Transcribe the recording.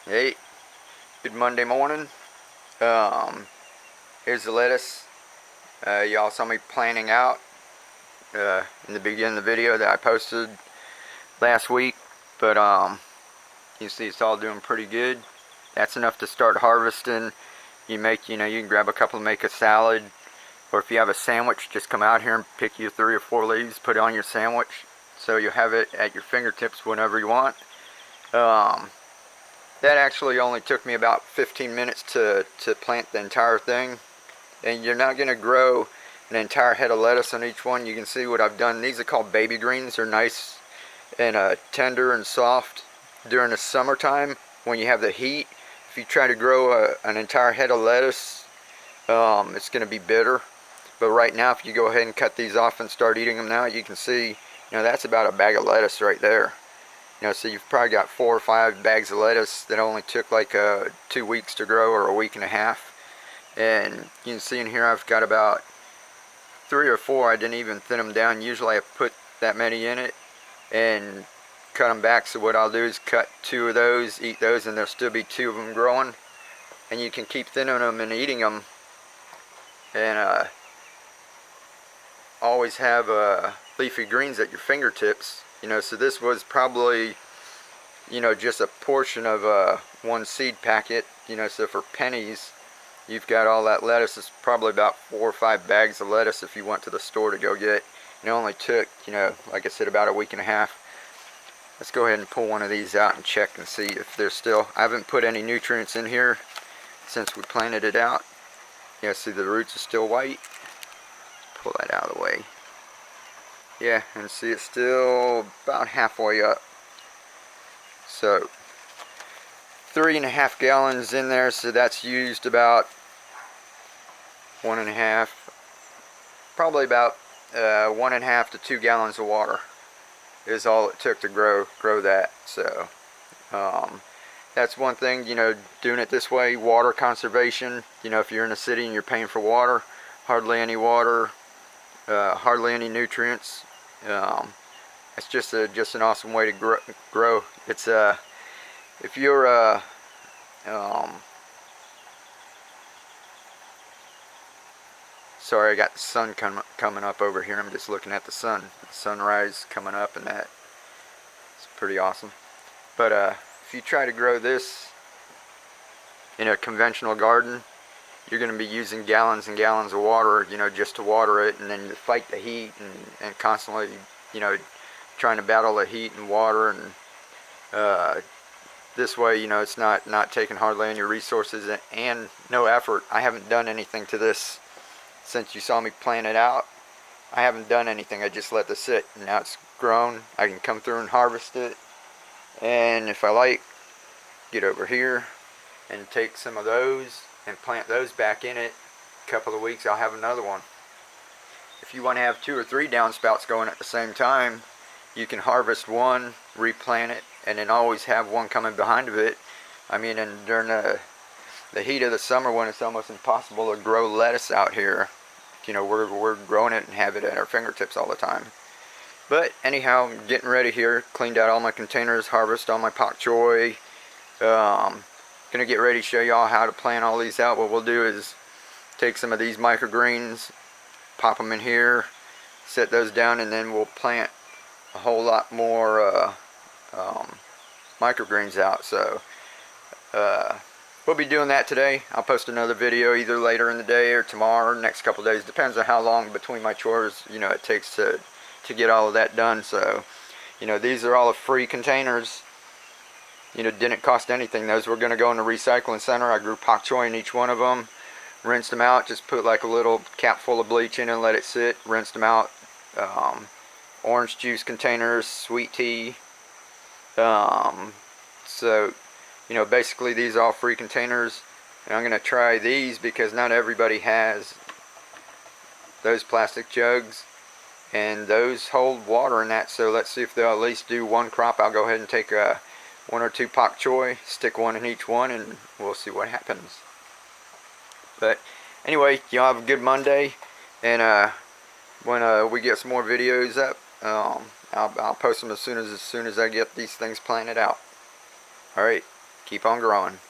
Hey, good Monday morning. Here's the lettuce. Y'all saw me planning out in the beginning of the video that I posted last week, but you see it's all doing pretty good. That's enough to start harvesting. You can grab a couple and make a salad, or if you have a sandwich, just come out here and pick you 3 or 4 leaves, put it on your sandwich, so you'll have it at your fingertips whenever you want. That actually only took me about 15 minutes to plant the entire thing. And you're not going to grow an entire head of lettuce on each one. You can see what I've done. These are called baby greens. They're nice and tender and soft during the summertime when you have the heat. If you try to grow an entire head of lettuce, it's going to be bitter. But right now, if you go ahead and cut these off and start eating them now, you can see, that's about a bag of lettuce right there. So you've probably got 4 or 5 bags of lettuce that only took like 2 weeks to grow, or a week and a half. And you can see in here I've got about 3 or 4. I didn't even thin them down. Usually I put that many in it and cut them back. So what I'll do is cut 2 of those, eat those, and there'll still be 2 of them growing. And you can keep thinning them and eating them. And always have leafy greens at your fingertips. So this was probably, just a portion of one seed packet. So for pennies, you've got all that lettuce. It's probably about 4 or 5 bags of lettuce if you went to the store to go get. And it only took, like I said, about a week and a half. Let's go ahead and pull one of these out and check and see if there's still. I haven't put any nutrients in here since we planted it out. See the roots are still white. Pull that out of the way. Yeah, and see it's still about halfway up. So 3.5 gallons in there, so that's used about 1.5, probably about 1.5 to 2 gallons of water is all it took to grow that. So that's one thing, doing it this way. Water conservation, if you're in a city and you're paying for water, hardly any water, hardly any nutrients. It's just an awesome way to grow. It's if you're sorry, I got the sun coming up over here. I'm just looking at the sunrise coming up, and that it's pretty awesome. But if you try to grow this in a conventional garden, you're going to be using gallons and gallons of water, just to water it, and then you fight the heat and constantly, trying to battle the heat and water. And this way, it's not taking hardly any resources and no effort. I haven't done anything to this since you saw me plant it out. I haven't done anything. I just let this sit, and now it's grown. I can come through and harvest it, and if I like, get over here and take some of those and plant those back in it. A couple of weeks I'll have another one. If you want to have 2 or 3 downspouts going at the same time, you can harvest one, replant it, and then always have one coming behind of it. I mean, and during the heat of the summer, when it's almost impossible to grow lettuce out here, we're growing it and have it at our fingertips all the time. But anyhow, I'm getting ready here. Cleaned out all my containers, harvested all my pak choi. Gonna get ready to show y'all how to plant all these out. What we'll do is take some of these microgreens, pop them in here, set those down, and then we'll plant a whole lot more microgreens out. So we'll be doing that today. I'll post another video either later in the day or tomorrow, or next couple of days. Depends on how long between my chores it takes to get all of that done. So these are all the free containers. Didn't cost anything. Those were going to go in the recycling center. I grew pak choi in each one of them, rinsed them out, just put like a little cap full of bleach in and let it sit, rinsed them out. Orange juice containers, sweet tea. So basically these are all free containers, and I'm going to try these because not everybody has those plastic jugs, and those hold water in that. So let's see if they'll at least do one crop. I'll go ahead and take 1 or 2 pak choi, stick one in each one, and we'll see what happens. But anyway, y'all have a good Monday, and when we get some more videos up, I'll post them as soon as I get these things planted out. Alright, keep on growing.